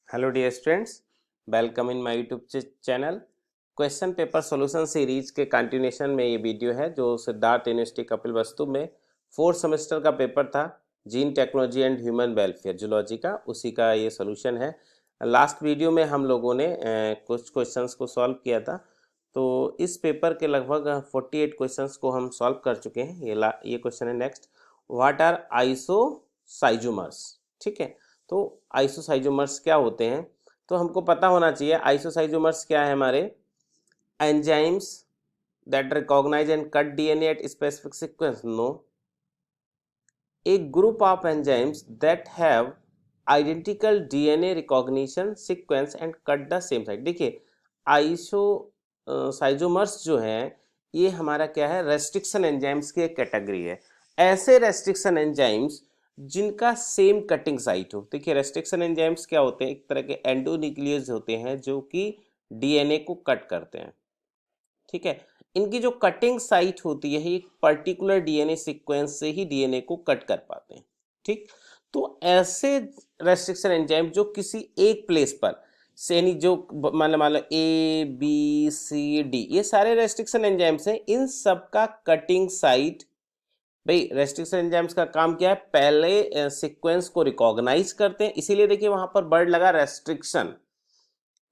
Hello dear students, welcome in my YouTube channel. Question paper solution series के continuation में ये video है जो सिद्धार्थ यूनिवर्सिटी कपिलवस्तु में फोर्थ सेमेस्टर का पेपर था, gene technology and human welfare zoology का, उसी का ये सोल्यूशन है। लास्ट वीडियो में हम लोगों ने कुछ क्वेश्चंस को सॉल्व किया था, तो इस पेपर के लगभग 48 क्वेश्चंस को हम सॉल्व कर चुके हैं। ये क्वेश्चन है नेक्स्ट, व्हाट आर आइसोसाइजोमर्स। ठीक है, तो आइसोसाइजोमर्स क्या होते हैं, तो हमको पता होना चाहिए आइसोसाइजोमर्स क्या है। हमारे enzymes that recognize and cut DNA at specific sequence, no. A group of enzymes that have identical DNA recognition sequence and cut the same site. देखिए, आइसोसाइजोमर्स जो है ये हमारा क्या है, रेस्ट्रिक्शन एंजाइम्स की एक कैटेगरी है। ऐसे रेस्ट्रिक्शन एंजाइम्स जिनका सेम कटिंग साइट हो। देखिए, रेस्ट्रिक्शन एंजाइम्स क्या होते हैं, एक तरह के एंडोन्यूक्लियस होते हैं जो कि डीएनए को कट करते हैं। ठीक है, इनकी जो कटिंग साइट होती है एक पर्टिकुलर डीएनए सीक्वेंस से ही डीएनए को कट कर पाते हैं। ठीक, तो ऐसे रेस्ट्रिक्शन एंजाइम जो किसी एक प्लेस पर से, यानी जो मान लो ए बी सी डी, ये सारे रेस्ट्रिक्शन एंजाइम्स हैं, इन सब का कटिंग साइट। भाई, रेस्ट्रिक्शन एंजाइम्स का काम क्या है, पहले सीक्वेंस को रिकॉग्नाइज करते हैं, इसीलिए देखिए वहां पर वर्ड लगा रेस्ट्रिक्शन,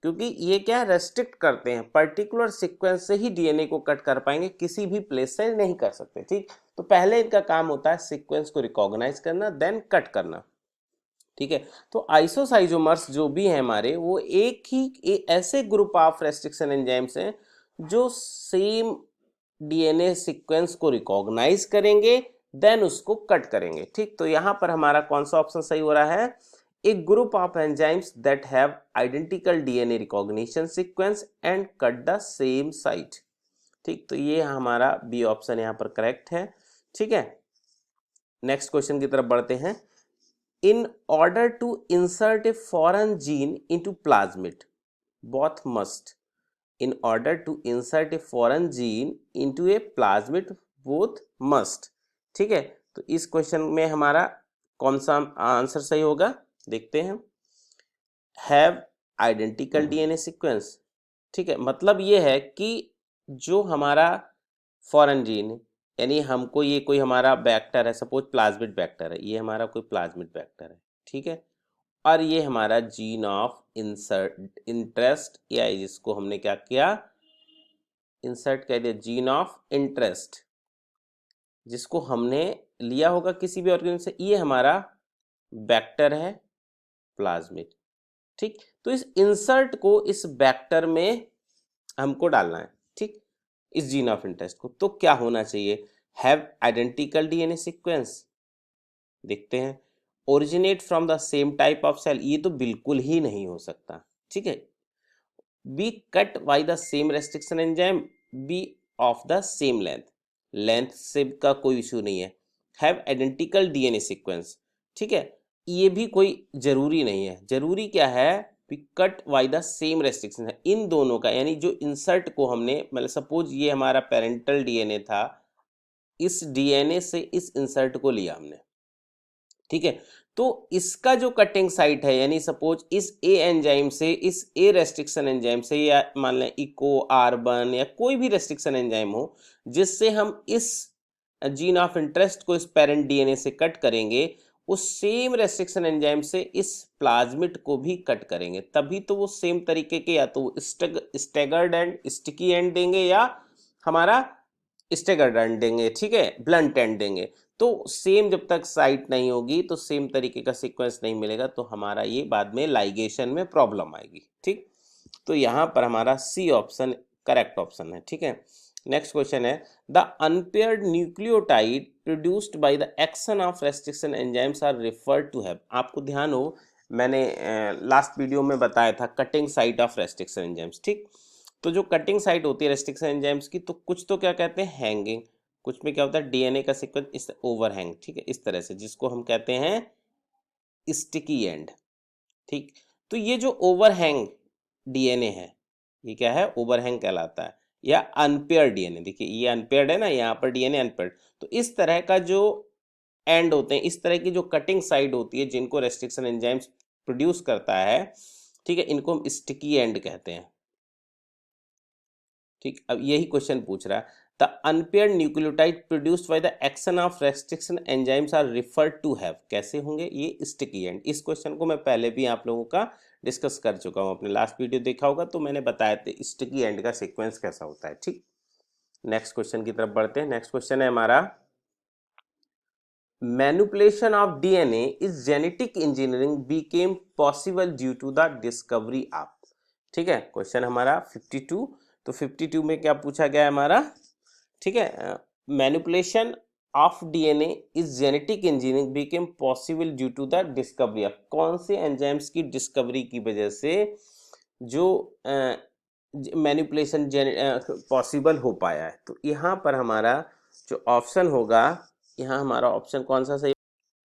क्योंकि ये क्या है, रेस्ट्रिक्ट करते हैं, पर्टिकुलर सीक्वेंस से ही डीएनए को कट कर पाएंगे, किसी भी प्लेस से नहीं कर सकते। ठीक, तो पहले इनका काम होता है सीक्वेंस को रिकॉग्नाइज करना, देन कट करना। ठीक है, तो आइसोसाइजोमर्स जो भी हैं हमारे, वो ऐसे ग्रुप ऑफ रेस्ट्रिक्शन एंजाइम्स हैं जो सेम डीएनए सीक्वेंस को रिकॉग्नाइज करेंगे, देन उसको कट करेंगे। ठीक, तो यहां पर हमारा कौन सा ऑप्शन सही हो रहा है, a group of enzymes that have identical DNA recognition sequence and cut the same site। ठीक, तो ये हमारा बी ऑप्शन यहाँ पर करेक्ट है। ठीक है, नेक्स्ट क्वेश्चन की तरफ बढ़ते हैं। In order to insert a foreign gene into plasmid both must, in order to insert a foreign gene into a plasmid both must. ठीक है, तो इस क्वेश्चन में हमारा कौन सा आंसर सही होगा, देखते हैं। Have identical DNA sequence. ठीक है, मतलब ये है कि जो हमारा फॉरेन जीन, यानी हमको ये कोई हमारा बैक्टर है, सपोज प्लाज्मिड बैक्टर है, ये हमारा कोई प्लाज्मिड बैक्टर है। ठीक है, और ये हमारा जीन ऑफ इंसर्ट इंटरेस्ट, या जिसको हमने क्या किया, इंसर्ट कह दिया, जीन ऑफ इंटरेस्ट, जिसको हमने लिया होगा किसी भी ऑर्गेनिज्म से, ये हमारा बैक्टर है प्लाज्मिड। ठीक, तो इस इंसर्ट को इस वेक्टर में हमको डालना है। ठीक, इस जीन ऑफ इंटरेस्ट को, तो क्या होना चाहिए, हैव आइडेंटिकल डीएनए सीक्वेंस। देखते हैं, originate from the same type of cell, ये तो बिल्कुल ही नहीं हो सकता। ठीक है, be cut by the same restriction enzyme, be of the same length, length से का कोई इशू नहीं है। हैव आइडेंटिकल डीएनए सीक्वेंस, ठीक है, ये भी कोई जरूरी नहीं है। जरूरी क्या है, cut by the same restriction है, इन दोनों का, यानी जो इंसर्ट को हमने, मतलब सपोज ये हमारा पेरेंटल डीएनए था, इस डीएनए से इस इंसर्ट को लिया हमने। ठीक है, तो इसका जो कटिंग साइट है, यानी सपोज इस ए एंजाइम से इस ए रेस्ट्रिक्शन एंजाइम से, या मान लें इको आर1 या कोई भी रेस्ट्रिक्शन एंजाइम हो, जिससे हम इस जीन ऑफ इंटरेस्ट को इस पेरेंट डीएनए से कट करेंगे, उस सेम रेस्ट्रिक्शन एंजाइम से इस प्लाज्मिड को भी कट करेंगे, तभी तो वो सेम तरीके के, या तो स्टेगर्ड एंड स्टिकी एंड देंगे, या हमारा स्टेगर्ड एंड देंगे। ठीक है, ब्लंट एंड देंगे। तो सेम जब तक साइट नहीं होगी तो सेम तरीके का सीक्वेंस नहीं मिलेगा, तो हमारा ये बाद में लाइगेशन में प्रॉब्लम आएगी। ठीक, तो यहाँ पर हमारा सी ऑप्शन करेक्ट ऑप्शन है। ठीक है, नेक्स्ट क्वेश्चन है, the unpaired nucleotide produced by the action of restriction enzymes are referred to have. आपको ध्यान हो, मैंने लास्ट वीडियो में बताया था cutting site of restriction enzymes. ठीक, तो जो कटिंग साइट होती है रेस्ट्रिक्शन एंजाइम्स की, तो कुछ तो क्या कहते हैं, हैंगिंग, कुछ में क्या होता है, डीएनए का सीक्वेंस इस ओवरहैंग। ठीक है, इस तरह से, जिसको हम कहते हैं स्टिकी एंड। ठीक, तो ये जो ओवरहैंग डीएनए है, ये क्या है, ओवरहैंग कहलाता है, या अनपेयर्ड डीएनए। देखिए ये अनपेयर्ड है ना, यहाँ पर डीएनए अनपेयर्ड। तो इस तरह का जो एंड होते हैं, इस तरह की जो कटिंग साइड होती है, जिनको रेस्ट्रिक्शन एंजाइम्स प्रोड्यूस करता है, ठीक है, इनको हम स्टिकी एंड कहते हैं। ठीक, अब यही क्वेश्चन पूछ रहा है, the unpaired nucleotide produced by the action of restriction enzymes are referred to have, कैसे होंगे ये स्टिकी एंड। इस क्वेश्चन को मैं पहले भी आप लोगों का डिस्कस कर चुका हूँ, अपने लास्ट वीडियो देखा होगा तो मैंने बताया था स्टिकी एंड का सीक्वेंस कैसा होता है। ठीक, नेक्स्ट क्वेश्चन की तरफ बढ़ते हैं। नेक्स्ट क्वेश्चन है हमारा, manipulation of DNA is genetic engineering became possible due to the discovery of. ठीक है, क्वेश्चन हमारा 52, तो 52 में क्या पूछा गया है हमारा, ठीक है, manipulation of DNA is genetic engineering became possible due to the discovery of, कौन से एंजाइम्स की डिस्कवरी की वजह से जो मैनिपुलेशन पॉसिबल हो पाया है। तो यहाँ पर हमारा जो ऑप्शन होगा, यहाँ हमारा ऑप्शन कौन सा सही,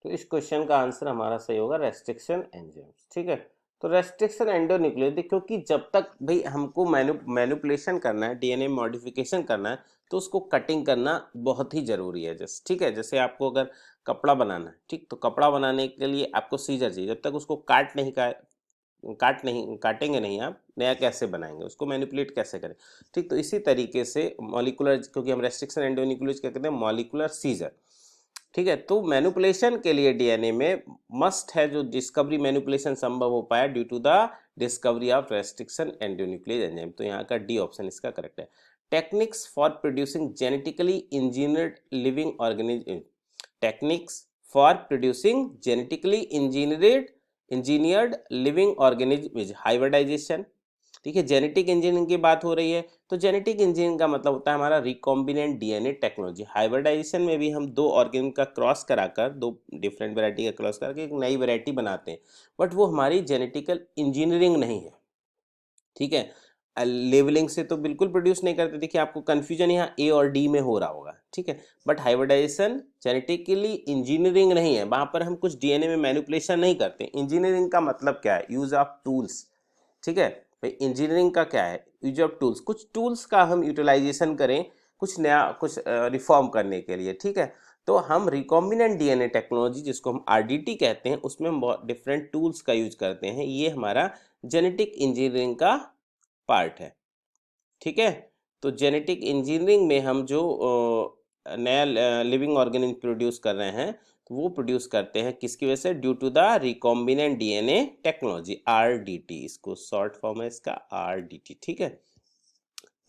तो इस क्वेश्चन का आंसर हमारा सही होगा रेस्ट्रिक्शन एंजाइम्स। ठीक है, तो रेस्ट्रिक्शन एंडोन्यूक्लियोटाइड, क्योंकि जब तक भाई हमको मैनिपुलेशन करना है, डीएनए मॉडिफिकेशन करना है, तो उसको कटिंग करना बहुत ही जरूरी है। जैसे ठीक है, जैसे आपको अगर कपड़ा बनाना है, ठीक, तो कपड़ा बनाने के लिए आपको सीजर चाहिए, जब तक उसको काटेंगे नहीं आप नया कैसे बनाएंगे, उसको मैनिपुलेट कैसे करें। ठीक, तो इसी तरीके से मॉलिकुलर, क्योंकि हम रेस्ट्रिक्शन एंडोन्यूक्लियोटाइड क्या कहते हैं, मॉलिकुलर सीजर। ठीक है, तो मैनिपुलेशन के लिए डीएनए में मस्ट है जो डिस्कवरी मैनिपुलेशन संभव हो पाया due to the discovery of restriction endonuclease enzyme, तो यहाँ का डी ऑप्शन इसका करेक्ट है। Techniques for producing genetically engineered living organism, techniques for producing genetically engineered living organism is hybridization. ठीक है, जेनेटिक इंजीनियरिंग की बात हो रही है, तो जेनेटिक इंजीनियरिंग का मतलब होता है हमारा रिकॉम्बिनेंट डीएनए टेक्नोलॉजी। हाइब्रिडाइजेशन में भी हम दो ऑर्गेनिज्म का क्रॉस कराकर, दो डिफरेंट वैरायटी का क्रॉस करके एक नई वैरायटी बनाते हैं, बट वो हमारी जेनेटिकल इंजीनियरिंग नहीं है। ठीक है, लेवलिंग से तो बिल्कुल प्रोड्यूस नहीं करते, देखिए आपको कंफ्यूजन यहाँ ए और डी में हो रहा होगा। ठीक है, बट हाइब्रिडाइजेशन जेनेटिकली इंजीनियरिंग नहीं है, वहां पर हम कुछ डीएनए में मैनिपुलेशन नहीं करते। इंजीनियरिंग का मतलब क्या है, यूज ऑफ टूल्स। ठीक है भाई, इंजीनियरिंग का क्या है, यूज ऑफ टूल्स, कुछ टूल्स का हम यूटिलाइजेशन करें कुछ नया, कुछ रिफॉर्म करने के लिए। ठीक है, तो हम रिकॉम्बिनेंट डीएनए टेक्नोलॉजी जिसको हम आरडीटी कहते हैं, उसमें हम बहुत डिफरेंट टूल्स का यूज करते हैं, ये हमारा जेनेटिक इंजीनियरिंग का पार्ट है। ठीक है, तो जेनेटिक इंजीनियरिंग में हम जो नया लिविंग ऑर्गेनिज्म प्रोड्यूस कर रहे हैं, तो वो प्रोड्यूस करते हैं किसकी वजह से, due to the recombinant DNA technology, RDT, इसको शॉर्ट फॉर्म है इसका आरडीटी। ठीक है,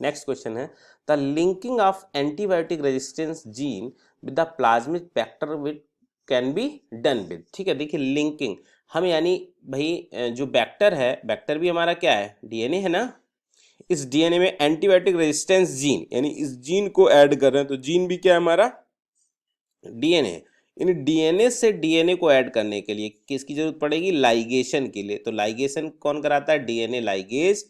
नेक्स्ट क्वेश्चन है, the linking of antibiotic resistance gene with the plasmid vector with can be done with. ठीक है, देखिए लिंकिंग, हम यानी भाई जो वेक्टर है, वेक्टर भी हमारा क्या है, डीएनए है ना, इस डीएनए में एंटीबायोटिक रेजिस्टेंस जीन, यानी इस जीन को ऐड कर रहे हैं, तो जीन भी क्या है हमारा, डीएनए। यानी डीएनए से डीएनए को ऐड करने के लिए किसकी जरूरत पड़ेगी, लाइगेशन के लिए। तो लाइगेशन कौन कराता है, DNA ligase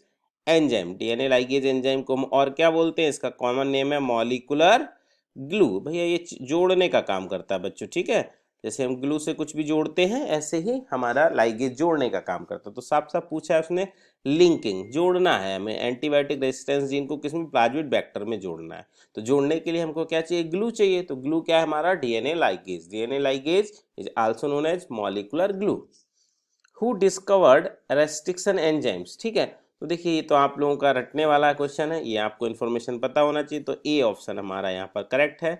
enzyme. DNA ligase enzyme को हम और क्या बोलते हैं, इसका कॉमन नेम है मॉलिक्यूलर ग्लू। भैया ये जोड़ने का काम करता है बच्चों। ठीक है, जैसे हम ग्लू से कुछ भी जोड़ते हैं, ऐसे ही हमारा लाइगेज जोड़ने का काम करता है। तो साफ साफ पूछा है उसने, लिंकिंग, जोड़ना है हमें एंटीबायोटिक रेजिस्टेंस जीन को, किसमें, प्लाज्मिड वेक्टर में जोड़ना है। तो जोड़ने के लिए हमको क्या चाहिए, ग्लू चाहिए। तो ग्लू क्या है हमारा, DNA ligase. DNA ligase is also known as molecular glue. Who discovered restriction enzymes. ठीक है, तो देखिए ये तो आप लोगों का रटने वाला क्वेश्चन है, ये आपको इन्फॉर्मेशन पता होना चाहिए। तो ए ऑप्शन हमारा यहाँ पर करेक्ट है।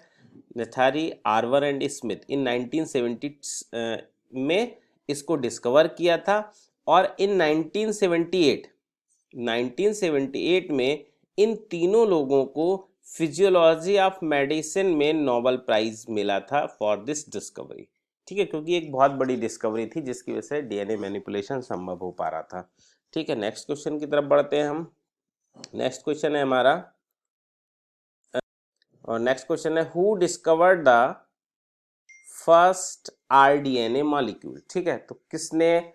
नथारी आर्वर एंड स्मिथ इन 1970 में इसको डिस्कवर किया था, और इन 1978 में इन तीनों लोगों को फिजियोलॉजी ऑफ मेडिसिन में नोबेल प्राइज मिला था फॉर दिस डिस्कवरी। ठीक है, क्योंकि एक बहुत बड़ी डिस्कवरी थी जिसकी वजह से डीएनए मैनिपुलेशन संभव हो पा रहा था। ठीक है, नेक्स्ट क्वेश्चन की तरफ बढ़ते हैं हम। नेक्स्ट क्वेश्चन है हमारा, और नेक्स्ट क्वेश्चन है, who discovered the first rDNA molecule. ठीक है, तो किसने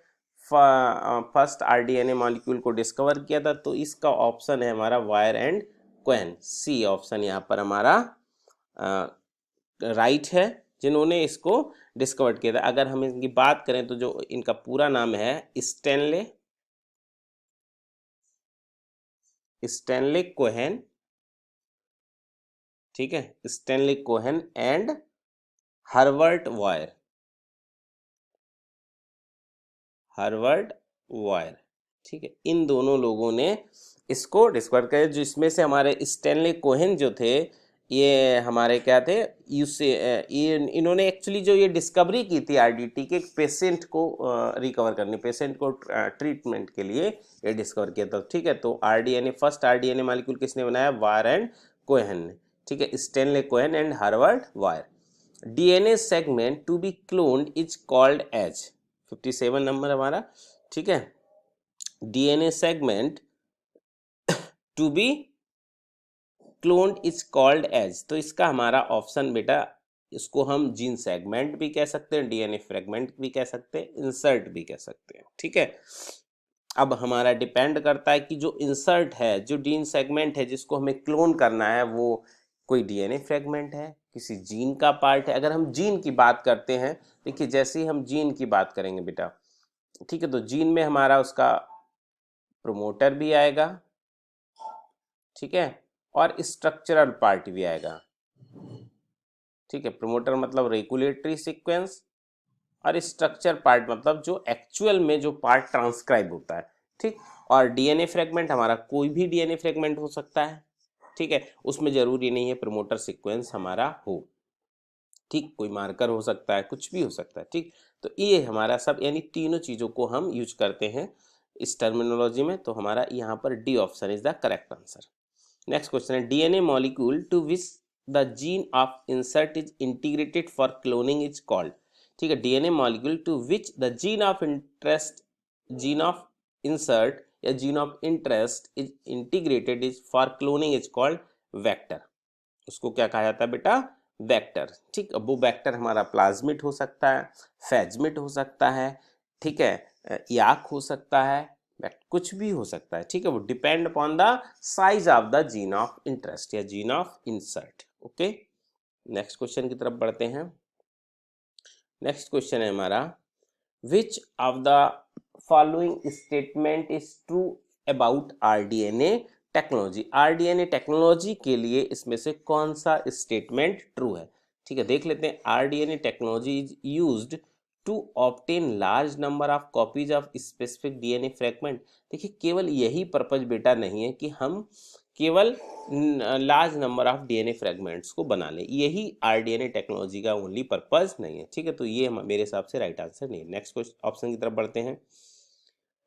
फर्स्ट आरडीएनए मॉलिक्यूल को डिस्कवर किया था, तो इसका ऑप्शन है हमारा वायर एंड क्वेन। सी ऑप्शन यहाँ पर हमारा राइट है, जिन्होंने इसको डिस्कवर किया था। अगर हम इनकी बात करें तो जो इनका पूरा नाम है स्टैनले कोहेन। ठीक है, Stanley Cohen and Herbert wire. ठीक है, इन दोनों लोगों ने इसको डिस्कवर किया, जिसमें से हमारे स्टैनली कोहेन जो थे, ये हमारे क्या थे, ये इन्होंने एक्चुअली जो ये डिस्कवरी की थी आरडीटी के, एक पेशेंट को रिकवर करने, पेशेंट को ट्रीटमेंट के लिए ये डिस्कवर किया था। ठीक है, तो आरडीएनए, फर्स्ट आरडीएनए मॉलिक्यूल किसने बनाया, वायर एंड कोहेन ने। ठीक है, Stanley Cohen and Herbert Boyer. DNA segment to be cloned is called as, 57 number हमारा। ठीक है, DNA segment to be cloned is called as, तो इसका हमारा ऑप्शन बेटा, इसको हम जीन सेगमेंट भी कह सकते हैं, डीएनए फ्रेगमेंट भी कह सकते हैं, इंसर्ट भी कह सकते हैं। ठीक है, अब हमारा डिपेंड करता है कि जो इंसर्ट है, जो जीन सेगमेंट है जिसको हमें क्लोन करना है, वो कोई डीएनए फ्रेगमेंट है, किसी जीन का पार्ट है। अगर हम जीन की बात करते हैं, देखिए जैसे ही हम जीन की बात करेंगे बेटा, ठीक है, तो जीन में हमारा उसका प्रोमोटर भी आएगा, ठीक है, और स्ट्रक्चरल पार्ट भी आएगा। ठीक है, प्रोमोटर मतलब रेगुलेटरी सीक्वेंस, और स्ट्रक्चर पार्ट मतलब जो एक्चुअल में जो पार्ट ट्रांसक्राइब होता है। ठीक, और डीएनए फ्रेगमेंट हमारा कोई भी डीएनए फ्रेगमेंट हो सकता है। ठीक है, उसमें जरूरी नहीं है प्रोमोटर सीक्वेंस हमारा हो। ठीक, कोई मार्कर हो सकता है, कुछ भी हो सकता है। ठीक, तो ये हमारा सब, यानी तीनों चीज़ों को हम यूज करते हैं इस टर्मिनोलॉजी में, तो हमारा यहाँ पर D option is the correct answer. Next question है, DNA molecule to which the gene of insert is integrated for cloning is called. ठीक है, DNA molecule to which the gene of interest, gene of insert या gene of interest is integrated is for cloning is called vector. उसको क्या कहा जाता है बेटा, vector. ठीक, अब वो वेक्टर हमारा प्लाज्मिड हो सकता है, फेजमिड हो सकता है, ठीक है, याक हो सकता है, कुछ भी हो सकता है। ठीक है, वो depend upon the size of the gene of interest या gene of insert. Okay, next question की तरफ बढ़ते हैं। नेक्स्ट क्वेश्चन है हमारा, which of the following statement is true about rDNA technology. RDNA technology के लिए इसमें से कौन सा स्टेटमेंट ट्रू है। ठीक है, देख लेते हैं। RDNA technology is used to obtain large number of copies of specific DNA fragment. देखिए, केवल यही पर्पज बेटा नहीं है कि हम केवल large number of DNA fragments को बना लें, यही आरडीएनए टेक्नोलॉजी का ओनली पर्पज नहीं है। ठीक है, तो ये मेरे हिसाब से राइट आंसर नहीं है। नेक्स्ट क्वेश्चन ऑप्शन की तरफ बढ़ते हैं।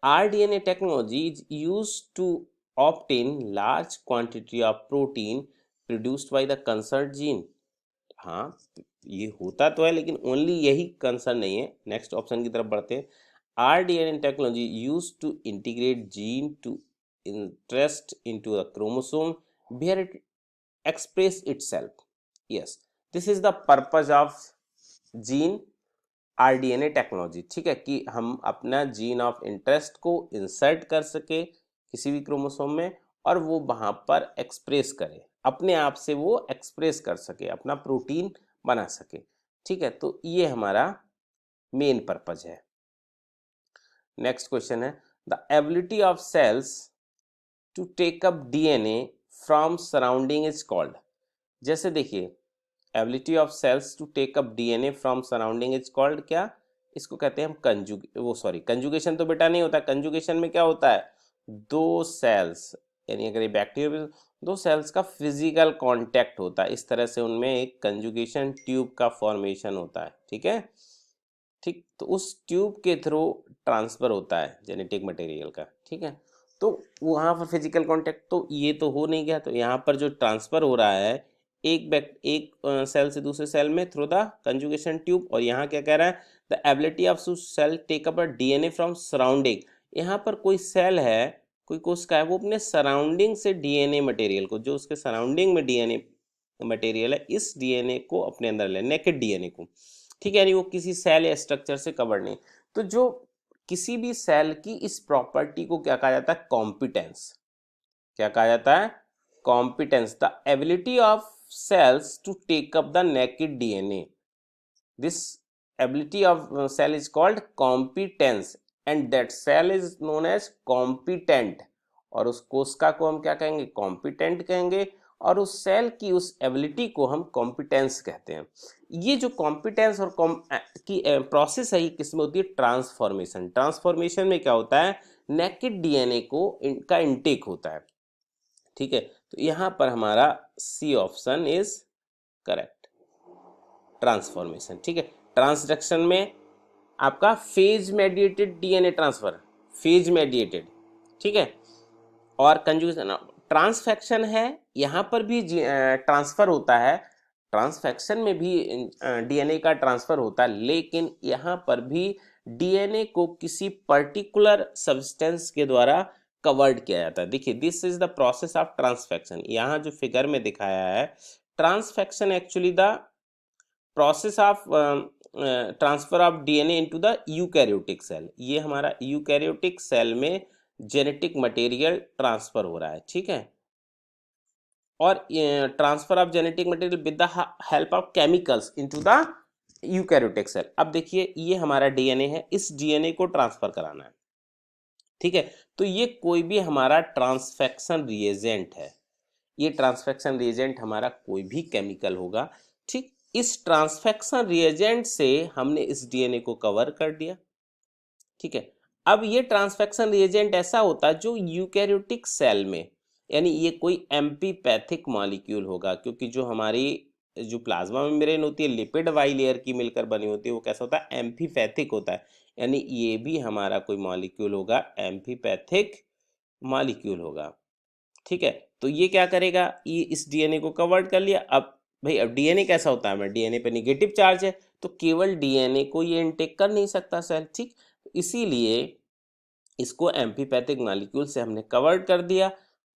RDNA technology is used to obtain large quantity of protein produced by the concerned gene। हाँ, ये होता तो है, लेकिन ओनली यही कंसर्न नहीं है। नेक्स्ट ऑप्शन की तरफ बढ़ते हैं। RDNA technology use to integrate gene to interest into the chromosome where it express itself. Yes, this is the purpose of gene rDNA technology. ठीक है, कि हम अपना जीन ऑफ इंटरेस्ट को इंसर्ट कर सके किसी भी क्रोमोसोम में, और वो वहाँ पर एक्सप्रेस करे, अपने आप से वो एक्सप्रेस कर सके, अपना प्रोटीन बना सके। ठीक है, तो ये हमारा मेन पर्पज है। नेक्स्ट क्वेश्चन है, the ability of cells to take up DNA from surrounding is called. जैसे देखिए, ability of cells to take up DNA from surrounding is called क्या, इसको कहते हैं हम कंजुगेशन तो बेटा नहीं होता। कंजुगेशन में क्या होता है, दो सेल्स, यानी अगर ये बैक्टीरिया, दो सेल्स का फिजिकल कांटेक्ट होता है, इस तरह से उनमें एक कंजुगेशन ट्यूब का फॉर्मेशन होता है। ठीक है, ठीक, तो उस ट्यूब के थ्रू ट्रांसफर होता है जेनेटिक मटेरियल का। ठीक है, तो वहाँ पर फिजिकल कांटेक्ट तो ये तो हो नहीं गया, तो यहाँ पर जो ट्रांसफर हो रहा है एक सेल से दूसरे सेल में थ्रू द कंजुगेशन ट्यूब। और यहाँ क्या कह रहा है, the ability of cell take up a DNA from surrounding. यहाँ पर कोई सेल है, कोई कोशिका है, वो अपने सराउंडिंग से डीएनए मटेरियल को, जो उसके सराउंडिंग में डीएनए मटेरियल है, इस डीएनए को अपने अंदर ले, नेकेड डीएनए को। ठीक है, यानी वो किसी सेल या स्ट्रक्चर से कवर नहीं। तो जो किसी भी सेल की इस प्रॉपर्टी को क्या कहा जाता है, कॉम्पिटेंस। क्या कहा जाता है, competence. The ability of cells to take up the naked DNA. This ability of cell is called competence, and that cell is known as competent। और उस कोशिका को हम क्या कहेंगे, कॉम्पिटेंट कहेंगे, और उस सेल की उस एबिलिटी को हम कॉम्पिटेंस कहते हैं। ये जो कॉम्पिटेंस और की प्रोसेस है, ये किसमें होती है, ट्रांसफॉर्मेशन। ट्रांसफॉर्मेशन में क्या होता है, नेकेड डीएनए को का इनटेक होता है। ठीक है, तो यहाँ पर हमारा C option is correct, transformation. ठीक है, ट्रांसडक्शन में आपका phage mediated DNA transfer, phage mediated, ठीक है। और कंजुगेशन ट्रांसफेक्शन है, यहाँ पर भी ट्रांसफर होता है, ट्रांसफेक्शन में भी डीएनए का ट्रांसफर होता है, लेकिन यहाँ पर भी डीएनए को किसी पर्टिकुलर सब्सटेंस के द्वारा कवर्ड किया जाता है। देखिए, this is the process of transfection. यहाँ जो फिगर में दिखाया है, transfection actually the process of transfer of DNA into the eukaryotic cell. ये हमारा यूकैरियोटिक सेल में जेनेटिक मटेरियल ट्रांसफर हो रहा है, ठीक है। और transfer of genetic material with the help of chemicals into the eukaryotic cell. अब देखिए, ये हमारा डीएनए है, इस डीएनए को ट्रांसफर कराना है, ठीक है। तो ये कोई भी हमारा ट्रांसफेक्शन रिएजेंट है, ये ट्रांसफेक्शन रिएजेंट हमारा कोई भी केमिकल होगा, ठीक। इस ट्रांसफेक्शन रिएजेंट से हमने इस डीएनए को कवर कर दिया, ठीक है। अब ये ट्रांसफेक्शन रिएजेंट ऐसा होता है जो यूकैरियोटिक सेल में, यानी ये कोई एम्पीपैथिक मॉलिक्यूल होगा, क्योंकि जो हमारी जो प्लाज्मा मेम्ब्रेन होती है लिपिड बाइलेयर की मिलकर बनी होती है, वो कैसा होता है, एम्फीपैथिक होता है। यानी ये भी हमारा कोई मॉलिक्यूल होगा, एम्फीपैथिक मॉलिक्यूल होगा, ठीक है। तो ये क्या करेगा, ये इस डीएनए को कवर्ड कर लिया। अब भाई, अब डीएनए कैसा होता है, डीएनए पे नेगेटिव चार्ज है, तो केवल डीएनए को ये इनटेक कर नहीं सकता सेल, ठीक। इसीलिए इसको एम्फीपैथिक मॉलिक्यूल से हमने कवर्ड कर दिया।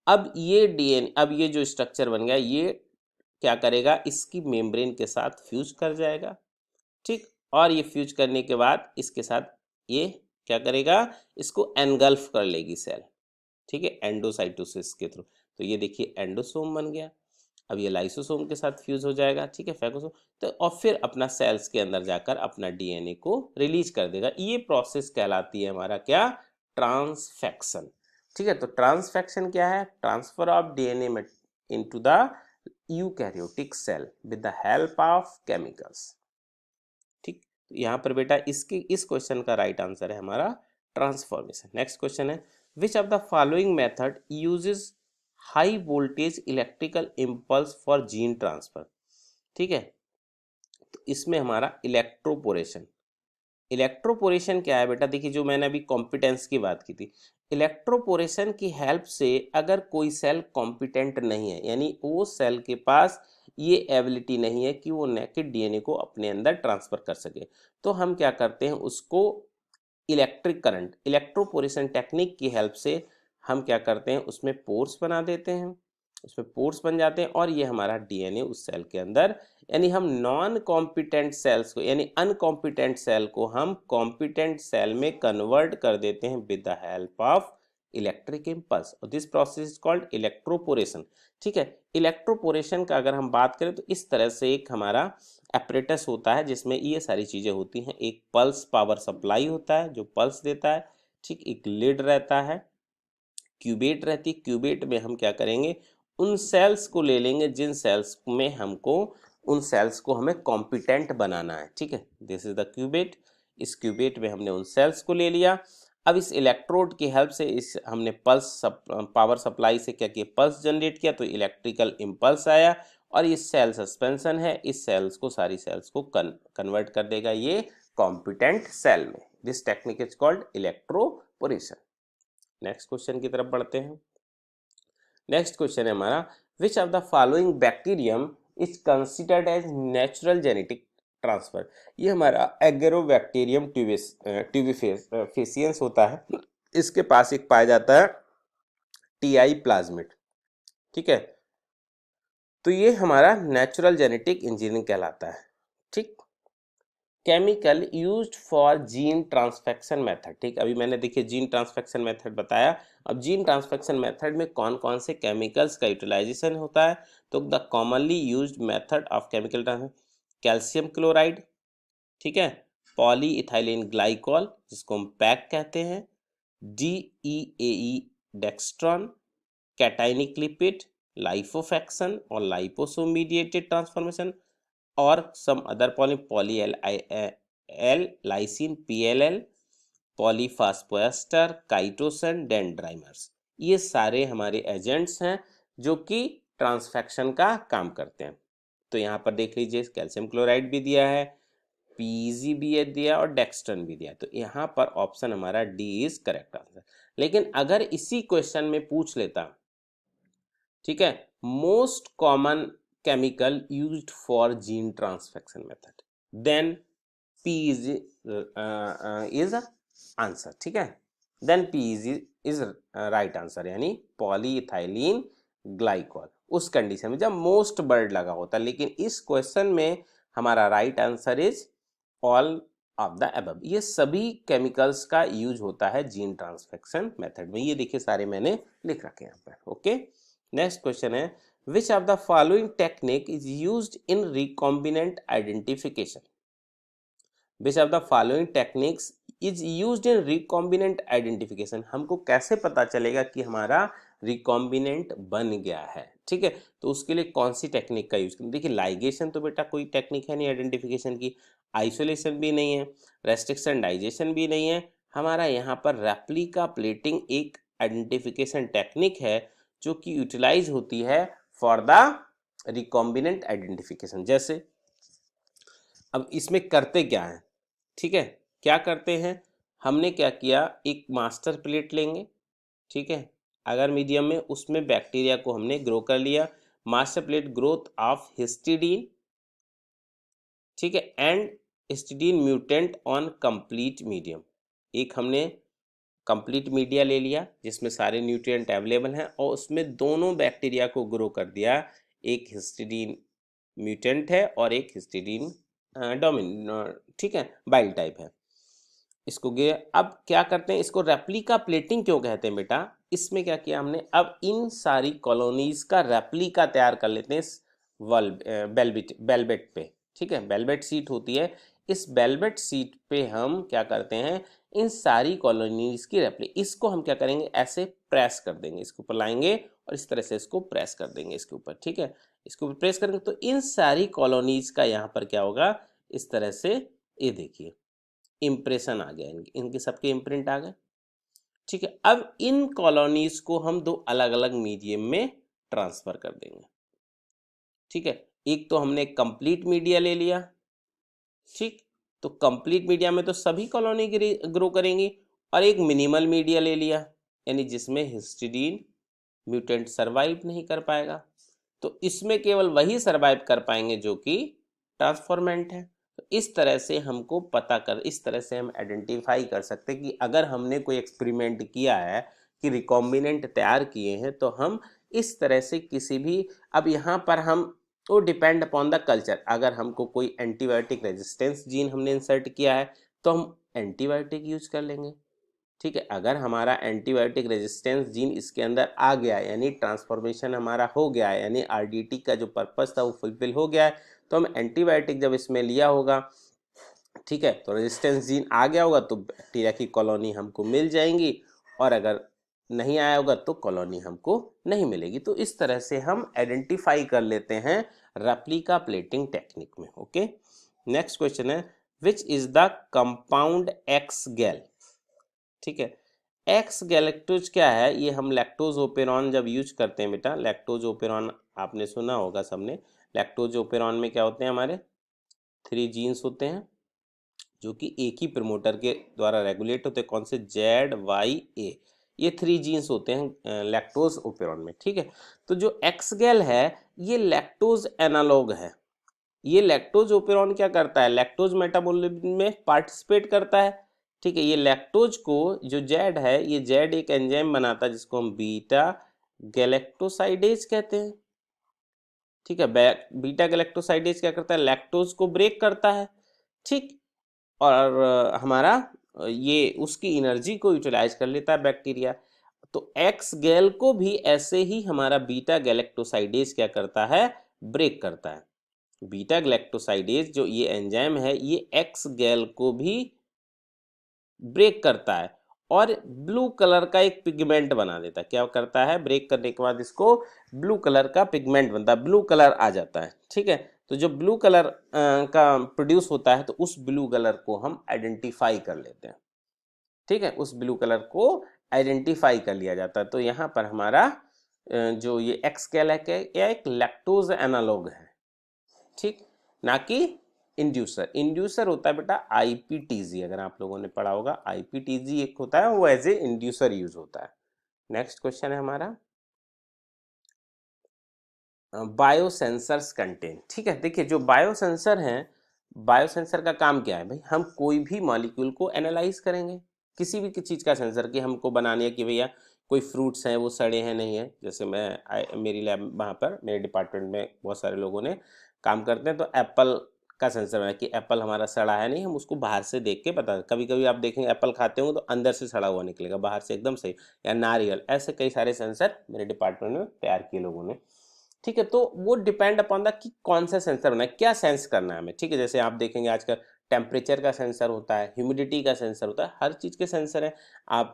अब ये डीएनए, अब ये जो स्ट्रक्चर बन गया, ये क्या करेगा, इसकी मेम्ब्रेन के साथ फ्यूज कर जाएगा, ठीक। और ये फ्यूज करने के बाद इसके साथ ये क्या करेगा, इसको एनगल्फ कर लेगी सेल, ठीक है, एंडोसाइटोसिस के थ्रू। तो ये देखिए एंडोसोम बन गया। अब ये लाइसोसोम के साथ फ्यूज हो जाएगा, ठीक है, फैगोसोम। तो और फिर अपना सेल्स के अंदर जाकर अपना डीएनए को रिलीज कर देगा। ये प्रोसेस कहलाती है हमारा क्या, ट्रांसफेक्शन, ठीक है। तो ट्रांसफेक्शन क्या है, transfer of DNA into the eukaryotic cell with the help of chemicals, ठीक। तो यहाँ पर बेटा इस क्वेश्चन का राइट आंसर है हमारा ट्रांसफॉर्मेशन। नेक्स्ट क्वेश्चन है, विच of the following method uses high voltage electrical impulse for gene transfer, ठीक है। तो इसमें हमारा इलेक्ट्रोपोरेशन, इलेक्ट्रोपोरेशन क्या है बेटा, देखिए जो मैंने अभी कॉम्पिटेंस की बात की थी, इलेक्ट्रोपोरेशन की हेल्प से अगर कोई सेल कॉम्पिटेंट नहीं है, यानी वो सेल के पास ये एबिलिटी नहीं है कि वो नेकेड डीएनए को अपने अंदर ट्रांसफर कर सके, तो हम क्या करते हैं, उसको इलेक्ट्रिक करंट, इलेक्ट्रोपोरेशन टेक्निक की हेल्प से हम क्या करते हैं, उसमें पोर्स बना देते हैं, उसमें पोर्स बन जाते हैं, और ये हमारा डीएनए उस सेल के अंदर, यानी हम नॉन कॉम्पिटेंट सेल्स को, यानी अनकॉम्पिटेंट सेल को हम कॉम्पिटेंट सेल में कन्वर्ट कर देते हैं with the help of electric impulse, और this process is called electroporation, ठीक है। इलेक्ट्रोपोरेशन का अगर हम बात करें तो इस तरह से एक हमारा एपरेटस होता है जिसमें ये सारी चीज़ें होती हैं। एक पल्स पावर सप्लाई होता है जो पल्स देता है, ठीक। एक लिड रहता है, क्यूबेट रहती है, क्यूबेट में हम क्या करेंगे, उन सेल्स को ले लेंगे जिन सेल्स में हमको, उन सेल्स को हमें कॉम्पिटेंट बनाना है, ठीक है। दिस इज द क्यूबेट, इस क्यूबेट में हमने उन सेल्स को ले लिया। अब इस इलेक्ट्रोड की हेल्प से इस हमने पावर सप्लाई से क्या किया, पल्स जनरेट किया, तो इलेक्ट्रिकल इम्पल्स आया, और ये सेल सस्पेंशन है, इस सेल्स को, सारी सेल्स को कन्वर्ट कर देगा ये कॉम्पिटेंट सेल में। This technique is called electroporation. Next question की तरफ बढ़ते हैं। नेक्स्ट क्वेश्चन है हमारा, which of the following bacterium is considered as natural genetic transfer. ये हमारा एगेरोबैक्टीरियम ट्यूबिफेसियंस होता है, इसके पास एक पाया जाता है टीआई प्लाज्मिड, ठीक है। तो ये हमारा नेचुरल जेनेटिक इंजीनियरिंग कहलाता है, ठीक। Chemical used for gene transfection method, ठीक। अभी मैंने देखिए जीन ट्रांसफेक्शन मेथड बताया। अब जीन ट्रांसफेक्शन मेथड में कौन कौन से केमिकल्स का यूटिलाइजेशन होता है, तो the commonly used method of chemical transfer, calcium chloride, ठीक है, पॉली इथाइलिन ग्लाइकॉल जिसको हम पैक कहते हैं, DEAE dextran, cationic lipid, lipofection और लाइपोसोम मीडिएटेड ट्रांसफॉर्मेशन, और some other poly L lysine PLL, polyphosphoester, chitosan, dendrimers, ये सारे हमारे एजेंट्स हैं जो कि ट्रांसफेक्शन का काम करते हैं। तो यहाँ पर देख लीजिए कैल्शियम क्लोराइड भी दिया है, पीजी भी दिया और डेक्स्ट्रन भी दिया, तो यहाँ पर ऑप्शन हमारा डी इज करेक्ट आंसर। लेकिन अगर इसी क्वेश्चन में पूछ लेता, ठीक है, most common chemical used for gene transfection method, then P is answer, ठीक है, then P is right answer, यानी पॉलीइथाइलिन ग्लाइकॉल, उस कंडीशन में जब मोस्ट वर्ड लगा होता। लेकिन इस क्वेश्चन में हमारा right answer is all of the above, ये सभी केमिकल्स का यूज होता है जीन ट्रांसफेक्शन मेथड में। ये देखिए सारे मैंने लिख रखे हैं यहाँ पर। ओके, नेक्स्ट क्वेश्चन है, विच of the following technique is used in recombinant identification, which of the following techniques is used in recombinant identification, हमको कैसे पता चलेगा कि हमारा रिकॉम्बिनेंट बन गया है, ठीक है, तो उसके लिए कौन सी टेक्निक का यूज करें। देखिए लाइगेशन तो बेटा कोई टेक्निक है नहीं आइडेंटिफिकेशन की, आइसोलेशन भी नहीं है, रेस्ट्रिक्शन डाइजेशन भी नहीं है, हमारा यहाँ पर रेप्लिका प्लेटिंग एक आइडेंटिफिकेशन टेक्निक है जो कि यूटिलाइज होती है फॉर द रिकॉम्बिनेंट आइडेंटिफिकेशन। जैसे अब इसमें करते क्या है, ठीक है, क्या करते हैं, हमने क्या किया, एक मास्टर प्लेट लेंगे, ठीक है, अगर मीडियम में, उसमें बैक्टीरिया को हमने ग्रो कर लिया, master plate growth of histidine, ठीक है, and histidine mutant on complete medium, एक हमने कंप्लीट मीडिया ले लिया जिसमें सारे न्यूट्रिएंट अवेलेबल हैं और उसमें दोनों बैक्टीरिया को ग्रो कर दिया, एक हिस्टिडीन म्यूटेंट है और एक हिस्टिडीन डोमिन, ठीक है, वाइल्ड टाइप है, इसको गए। अब क्या करते हैं, इसको रेप्लिका प्लेटिंग क्यों कहते हैं बेटा, इसमें क्या किया हमने, अब इन सारी कॉलोनीज का रेप्लिका तैयार कर लेते हैं बेलबेट पे, ठीक है, बेलबेट सीट होती है, इस बेलबेट सीट पे हम क्या करते हैं, इन सारी कॉलोनीज की इसको हम क्या करेंगे, ऐसे प्रेस कर देंगे, इसके ऊपर लाएंगे और इस तरह से इसको प्रेस कर देंगे इसके ऊपर, ठीक है, इसके ऊपर प्रेस करेंगे तो इन सारी कॉलोनीज का यहाँ पर क्या होगा, इस तरह से, ये देखिए इम्प्रेशन आ गया, इनके सबके इम्प्रिंट आ गए, ठीक है। अब इन कॉलोनीज को हम दो अलग अलग मीडियम में ट्रांसफर कर देंगे, ठीक है, एक तो हमने कंप्लीट मीडिया ले लिया, ठीक, तो कंप्लीट मीडिया में तो सभी कॉलोनी ग्रो करेंगी, और एक मिनिमल मीडिया ले लिया, यानी जिसमें हिस्टिडीन म्यूटेंट सरवाइव नहीं कर पाएगा, तो इसमें केवल वही सरवाइव कर पाएंगे जो कि ट्रांसफॉर्मेंट है। तो इस तरह से हमको पता कर, इस तरह से हम आइडेंटिफाई कर सकते हैं कि अगर हमने कोई एक्सपेरिमेंट किया है कि रिकॉम्बिनेंट तैयार किए हैं, तो हम इस तरह से किसी भी, अब यहाँ पर हम वो डिपेंड अपॉन द कल्चर, अगर हमको कोई एंटीबायोटिक रेजिस्टेंस जीन हमने इंसर्ट किया है तो हम एंटीबायोटिक यूज कर लेंगे, ठीक है, अगर हमारा एंटीबायोटिक रेजिस्टेंस जीन इसके अंदर आ गया है, यानी ट्रांसफॉर्मेशन हमारा हो गया है, यानी आरडीटी का जो पर्पस था वो फुलफिल हो गया है, तो हम एंटीबायोटिक जब इसमें लिया होगा, ठीक है, तो रेजिस्टेंस जीन आ गया होगा तो बैक्टीरिया की कॉलोनी हमको मिल जाएंगी, और अगर नहीं आया होगा तो कॉलोनी हमको नहीं मिलेगी। तो इस तरह से हम आइडेंटिफाई कर लेते हैं रेप्लिका प्लेटिंग टेक्निक में। ओके, नेक्स्ट क्वेश्चन है, which is the compound x गैल, ठीक है, एक्स गैलेक्टोज क्या है, ये हम लैक्टोज ओपेरॉन जब यूज करते हैं बेटा, लैक्टोज ओपेरॉन आपने सुना होगा सबने, लैक्टोज ओपेरॉन में क्या होते हैं, हमारे 3 जीन्स होते हैं जो कि एक ही प्रमोटर के द्वारा रेगुलेट होते हैं, कौन से, ZYA, ये 3 जीन्स होते हैं लैक्टोज ओपेरॉन में, ठीक है। तो जो एक्स गैल है ये लैक्टोज एनालॉग है, ये लैक्टोज ओपेरॉन क्या करता है, लैक्टोज मेटाबॉलिज्म में पार्टिसिपेट करता है, ठीक है, ये लैक्टोज को जो जेड है, ये जेड एक एंजाइम बनाता है जिसको हम बीटा गैलेक्टोसाइडेज कहते हैं, ठीक है, बीटा गैलेक्टोसाइडेज क्या करता है, लैक्टोज को ब्रेक करता है, ठीक, और हमारा ये उसकी एनर्जी को यूटिलाइज कर लेता है बैक्टीरिया। तो एक्स गैल को भी ऐसे ही हमारा बीटा गैलेक्टोसाइडेज क्या करता है, ब्रेक करता है, बीटा गैलेक्टोसाइडेज जो ये एंजाइम है ये एक्स गैल को भी ब्रेक करता है और ब्लू कलर का एक पिगमेंट बना देता है, क्या करता है, ब्रेक करने के बाद इसको ब्लू कलर का पिगमेंट बनता है, ब्लू कलर आ जाता है, ठीक है। तो जो ब्लू कलर का प्रोड्यूस होता है तो उस ब्लू कलर को हम आइडेंटिफाई कर लेते हैं, ठीक है, उस ब्लू कलर को आइडेंटिफाई कर लिया जाता है। तो यहाँ पर हमारा जो ये एक्स क्या एक लैक्टोज एनालॉग है, ठीक, ना कि इंड्यूसर। इंड्यूसर होता है बेटा आईपीटीजी, अगर आप लोगों ने पढ़ा होगा आईपीटीजी एक होता है, वो एज ए इंड्यूसर यूज होता है। नेक्स्ट क्वेश्चन है हमारा बायोसेंसर्स कंटेन। ठीक है, देखिए जो बायोसेंसर हैं, बायोसेंसर का काम क्या है भाई, हम कोई भी मॉलिक्यूल को एनालाइज करेंगे, किसी भी चीज़ का सेंसर कि हमको बनानी है कि भैया कोई फ्रूट्स हैं वो सड़े हैं नहीं है। जैसे मेरी लैब वहाँ पर मेरे डिपार्टमेंट में बहुत सारे लोगों ने काम करते हैं, तो एप्पल का सेंसर बनाया कि एप्पल हमारा सड़ा है नहीं, हम उसको बाहर से देख के पता, कभी कभी आप देखेंगे एप्पल खाते होंगे तो अंदर से सड़ा हुआ निकलेगा, बाहर से एकदम सही, या नारियल, ऐसे कई सारे सेंसर मेरे डिपार्टमेंट में तैयार किए लोगों ने। ठीक है, तो वो डिपेंड अपॉन द कि कौन सा सेंसर बनाए, क्या सेंस करना है हमें। ठीक है, जैसे आप देखेंगे आजकल टेम्परेचर का सेंसर होता है, ह्यूमिडिटी का सेंसर होता है, हर चीज़ के सेंसर है। आप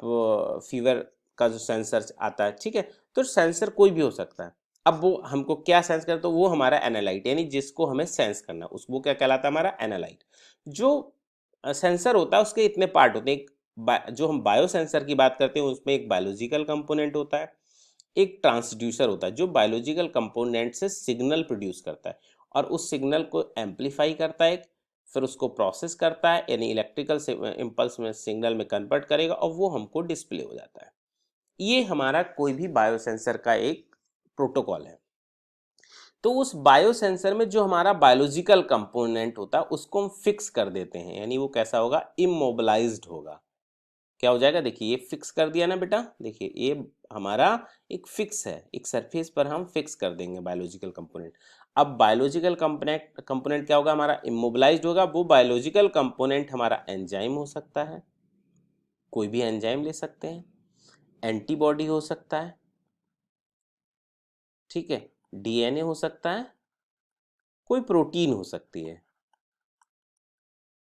फीवर का जो सेंसर आता है, ठीक है, तो सेंसर कोई भी हो सकता है। अब वो हमको क्या सेंस करता है, तो वो हमारा एनालाइट, यानी जिसको हमें सेंस करना उसको क्या कहलाता है, हमारा एनालाइट। जो सेंसर होता है उसके इतने पार्ट होते हैं। जो हम बायो सेंसर की बात करते हैं उसमें एक बायोलॉजिकल कंपोनेंट होता है, एक ट्रांसड्यूसर होता है जो बायोलॉजिकल कंपोनेंट से सिग्नल प्रोड्यूस करता है और उस सिग्नल को एम्पलीफाई करता है, फिर उसको प्रोसेस करता है, यानी इलेक्ट्रिकल इम्पल्स में सिग्नल में कन्वर्ट करेगा और वो हमको डिस्प्ले हो जाता है। ये हमारा कोई भी बायोसेंसर का एक प्रोटोकॉल है। तो उस बायोसेंसर में जो हमारा बायोलॉजिकल कंपोनेंट होता है उसको हम फिक्स कर देते हैं, यानी वो कैसा होगा, इमोबिलाइज्ड होगा। क्या हो जाएगा, देखिए ये फिक्स कर दिया ना बेटा, देखिए ये हमारा एक फिक्स है, एक सरफेस पर हम फिक्स कर देंगे बायोलॉजिकल कंपोनेंट। अब बायोलॉजिकल कंपोनेंट कंपोनेंट क्या होगा, हमारा इमोबिलाइज्ड होगा। वो बायोलॉजिकल कंपोनेंट हमारा एंजाइम हो सकता है, कोई भी एंजाइम ले सकते हैं, एंटीबॉडी हो सकता है, ठीक है, डीएनए हो सकता है, कोई प्रोटीन हो सकती है,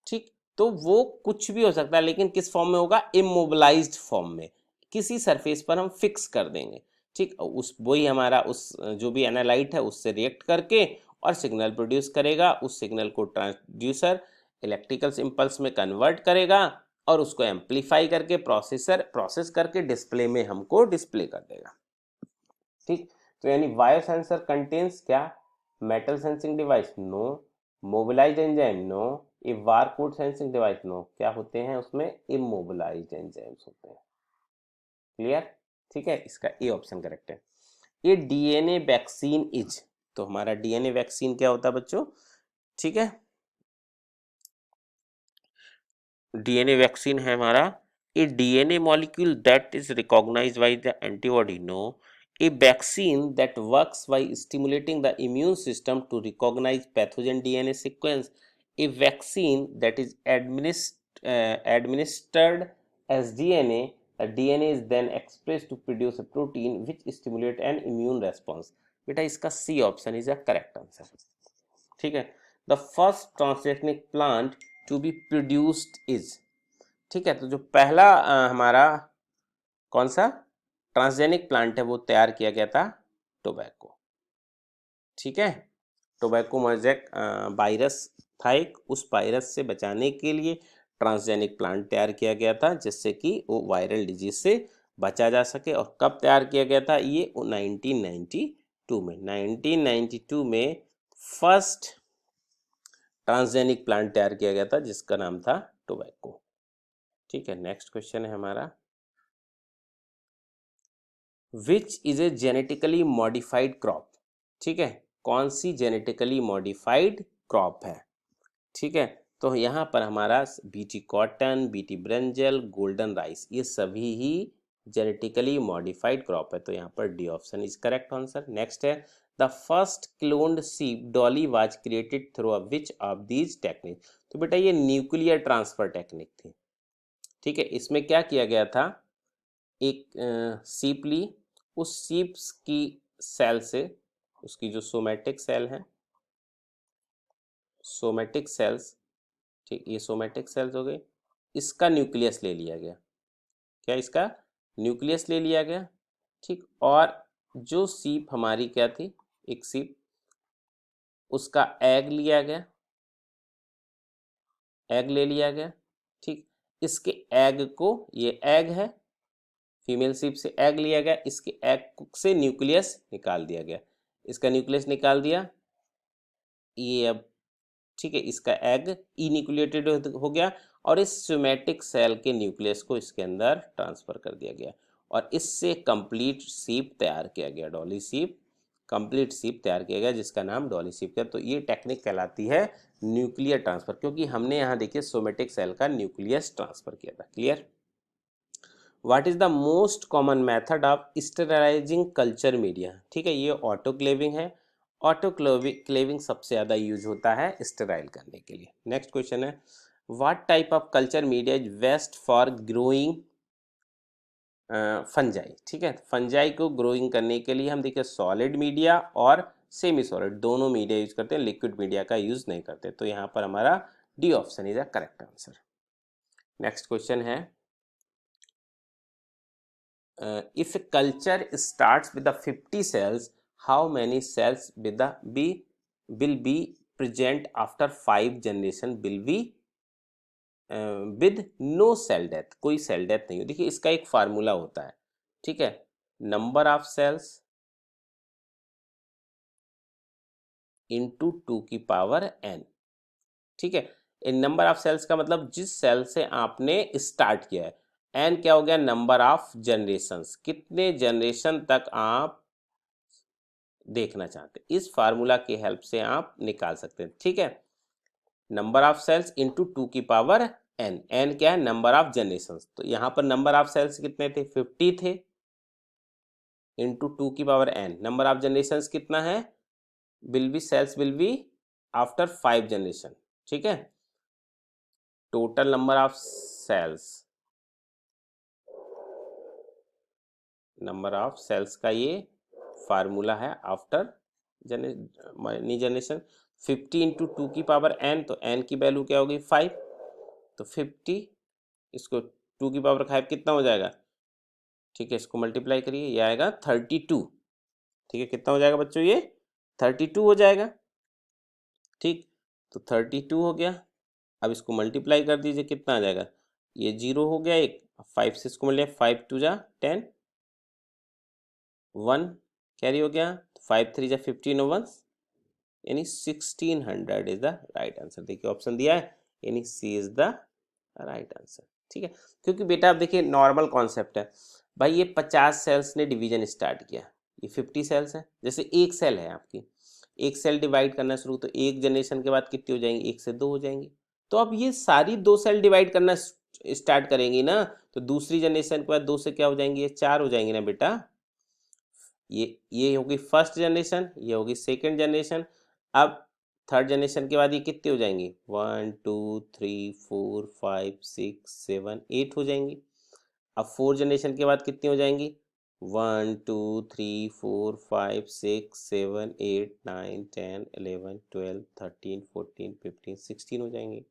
ठीक। तो वो कुछ भी हो सकता है, लेकिन किस फॉर्म में होगा, इमोबिलाइज्ड फॉर्म में, किसी सरफेस पर हम फिक्स कर देंगे, ठीक। उस वही हमारा उस जो भी एनालाइट है उससे रिएक्ट करके और सिग्नल प्रोड्यूस करेगा, उस सिग्नल को ट्रांसड्यूसर इलेक्ट्रिकल इम्पल्स में कन्वर्ट करेगा और उसको एम्पलीफाई करके प्रोसेसर प्रोसेस करके डिस्प्ले में हमको डिस्प्ले कर देगा, ठीक। तो यानी बायो सेंसर कंटेन्स क्या, metal sensing device no, mobilized enzyme no, ये बारकोड सेंसिंग डिवाइस नो, क्या होते हैं उसमें, इमोबिलाइज्ड एंजाइम्स होते हैं। क्लियर, ठीक है, इसका ए ऑप्शन करेक्ट है। ये डीएनए वैक्सीन इज, तो हमारा डीएनए वैक्सीन क्या होता है बच्चों, ठीक है, डीएनए वैक्सीन है हमारा a DNA molecule that is recognised by the antibody no, a vaccine that works by stimulating the immune system to recognize pathogen DNA sequence, a vaccine that is administered as DNA, the DNA is then expressed to produce a protein which stimulate an immune response। बेटा इसका C option is a correct answer, ठीक है। The first transgenic plant to be produced is, ठीक है, तो जो पहला हमारा कौन सा ट्रांसजेनिक प्लांट है वो तैयार किया गया था, टोबैको, ठीक है। टोबैको मोज़ेक वायरस था एक, उस वायरस से बचाने के लिए ट्रांसजेनिक प्लांट तैयार किया गया था जिससे कि वो वायरल डिजीज से बचा जा सके। और कब तैयार किया गया था, ये 1992 में, 1992 में फर्स्ट ट्रांसजेनिक प्लांट तैयार किया गया था जिसका नाम था टोबैको, ठीक है। नेक्स्ट क्वेश्चन है हमारा, which is a genetically modified crop, ठीक है, कौन सी जेनेटिकली मॉडिफाइड क्रॉप है, ठीक है। तो यहाँ पर हमारा BT cotton, BT brinjal, golden rice, ये सभी ही जेनेटिकली मॉडिफाइड क्रॉप है, तो यहाँ पर D option is correct answer. Next है, द फर्स्ट क्लोन्ड सीप Dolly was created through which of these technique, तो बेटा ये न्यूक्लियर ट्रांसफर टेक्निक थी, ठीक है। इसमें क्या किया गया था, एक सीप ली, उस सीप की सेल से, उसकी जो सोमेटिक सेल है, सोमेटिक सेल्स, ठीक, ये सोमेटिक सेल्स हो गए, इसका न्यूक्लियस ले लिया गया, क्या इसका न्यूक्लियस ले लिया गया, ठीक। और जो सीप हमारी क्या थी, एक सीप, उसका एग लिया गया, एग ले लिया गया, ठीक। इसके एग को, ये एग है, फीमेल सीप से एग लिया गया, इसके एग से न्यूक्लियस निकाल दिया गया, इसका न्यूक्लियस निकाल दिया, ये अब ठीक है, इसका एग इन्यूक्लिएटेड हो गया और इस सोमेटिक सेल के न्यूक्लियस को इसके अंदर ट्रांसफर कर दिया गया और इससे कंप्लीट सीप तैयार किया गया, डॉली सीप, कंप्लीट सीप तैयार किया गया जिसका नाम डॉली सीप है। तो ये टेक्निक कहलाती है न्यूक्लियर ट्रांसफर, क्योंकि हमने यहाँ देखिए सोमेटिक सेल का न्यूक्लियस ट्रांसफर किया था। Clear? What is the most common method of sterilising culture media? ठीक है, ये ऑटोक्लेविंग है। ऑटोक्लेविंग सबसे ज़्यादा यूज होता है स्टेराइल करने के लिए। नेक्स्ट क्वेश्चन है, what type of culture media is best for growing fungi? ठीक है, फंजाई को ग्रोइंग करने के लिए हम देखिए सॉलिड मीडिया और सेमी सॉलिड दोनों मीडिया यूज करते हैं, लिक्विड मीडिया का यूज नहीं करते। तो यहाँ पर हमारा D option is the correct answer. Next question है, if a culture starts with the 50 cells, how many cells will be present after 5 generation will be with no cell death? कोई cell death नहीं हो। देखिए इसका एक formula होता है, ठीक है, नंबर ऑफ सेल्स इंटू 2 की पावर n। ठीक है, नंबर ऑफ सेल्स का मतलब जिस सेल से आपने स्टार्ट किया है, एन क्या हो गया, नंबर ऑफ जनरेशंस, कितने जनरेशन तक आप देखना चाहते हैं। इस फार्मूला की हेल्प से आप निकाल सकते हैं। ठीक है, नंबर ऑफ सेल्स इंटू 2 की पावर n, n क्या है, नंबर ऑफ जनरेशंस। तो यहाँ पर नंबर ऑफ सेल्स कितने थे, 50 थे, इंटू 2 की power n, number of generations कितना है, cells will be after 5 generation. ठीक है, total number of cells, number of cells का ये फार्मूला है आफ्टर जनरेशन। 50 इंटू 2 की पावर n, तो n की वैल्यू क्या होगी, 5, तो 50, इसको 2 की पावर 5 कितना हो जाएगा, ठीक है, इसको मल्टीप्लाई करिए, ये आएगा 32। ठीक है, कितना हो जाएगा बच्चों, ये 32 हो जाएगा। ठीक, तो 32 हो गया। अब इसको मल्टीप्लाई कर दीजिए, कितना आ जाएगा, ये 0 हो गया, एक 5 से इसको मिल 5 2 जा 10, 1 कैरी हो गया, 5 3 जा 15 और 1 यानी 1600 इज द राइट आंसर। देखिए ऑप्शन दिया है, यानी सी इज द राइट आंसर। ठीक है, क्योंकि बेटा आप देखिए नॉर्मल कॉन्सेप्ट है भाई, ये 50 सेल्स ने डिवीजन स्टार्ट किया, ये 50 सेल्स है, जैसे एक सेल है आपकी, एक सेल डिवाइड करना शुरू, तो एक जनरेशन के बाद कितनी हो जाएंगी, 1 से 2 हो जाएंगी। तो अब ये सारी 2 सेल डिवाइड करना स्टार्ट करेंगी ना, तो दूसरी जनरेशन के बाद 2 से क्या हो जाएंगी, ये 4 हो जाएंगी ना बेटा। ये होगी फर्स्ट जनरेशन, ये होगी सेकेंड जनरेशन। अब थर्ड जनरेशन के बाद ये कितनी हो जाएंगी, 1 2 3 4 5 6 7 8 हो जाएंगी। अब फोर्थ जनरेशन के बाद कितनी हो जाएंगी, 1 2 3 4 5 6 7 8 9 10 11 12 13 14 15 16 हो जाएंगी।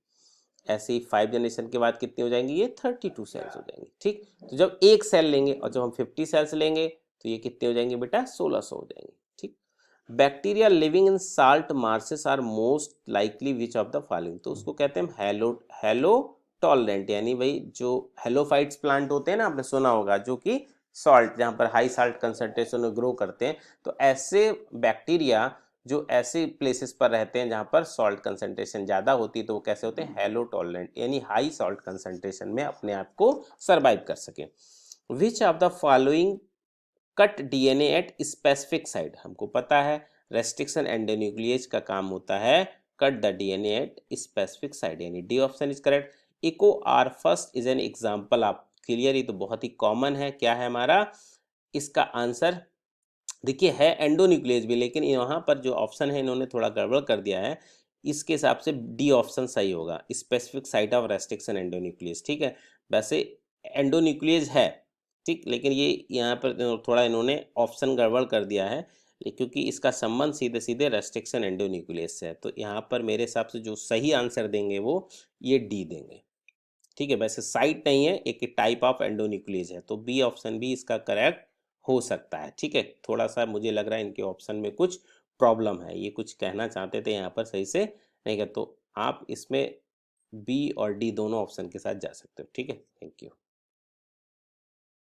ऐसे ही 5 जनरेशन के बाद कितनी हो जाएंगी, ये 32 सेल्स हो जाएंगी। ठीक, तो जब एक सेल लेंगे और जब हम 50 सेल्स लेंगे तो ये कितने हो जाएंगे बेटा, 1600 हो जाएंगे। ठीक, bacteria living in salt marshes are most likely which of the following? तो उसको कहते हैं हेलो टॉलरेंट, यानी भाई जो हेलोफाइट्स प्लांट होते हैं ना, आपने सुना होगा, जो कि सॉल्ट, जहाँ पर हाई साल्ट कंसंट्रेशन में ग्रो करते हैं। तो ऐसे बैक्टीरिया जो ऐसे प्लेसेस पर रहते हैं जहाँ पर सॉल्ट कंसंट्रेशन ज़्यादा होती है, तो वो कैसे होते हैं, हेलो टॉलरेंट, यानी हाई सॉल्ट कंसंट्रेशन में अपने आप को सर्वाइव कर सके। Which of the following cut DNA at specific site? हमको पता है रेस्ट्रिक्शन एंडोन्यूक्लिएज का काम होता है cut the DNA at specific site, यानी D option is correct. Eco R first is an example of, clear, ये तो बहुत ही कॉमन है। क्या है हमारा इसका आंसर, देखिए है एंडोन्यूक्लियस भी, लेकिन यहाँ पर जो ऑप्शन है इन्होंने थोड़ा गड़बड़ कर दिया है, इसके हिसाब से डी ऑप्शन सही होगा, specific site of restriction endonuclease. ठीक है, वैसे एंडोन्यूक्लियस है, ठीक, लेकिन ये यहाँ पर थोड़ा इन्होंने ऑप्शन गड़बड़ कर दिया है, क्योंकि इसका संबंध सीधे सीधे रेस्ट्रिक्शन एंडोन्यूक्लियस से है। तो यहाँ पर मेरे हिसाब से जो सही आंसर देंगे वो ये डी देंगे। ठीक है, वैसे साइट नहीं है, एक टाइप ऑफ एंडोन्यूक्लियस है, तो बी ऑप्शन भी इसका करेक्ट हो सकता है। ठीक है, थोड़ा सा मुझे लग रहा है इनके ऑप्शन में कुछ प्रॉब्लम है, ये कुछ कहना चाहते थे यहाँ पर सही से नहीं कर, तो आप इसमें बी और डी दोनों ऑप्शन के साथ जा सकते हो। ठीक है, थैंक यू।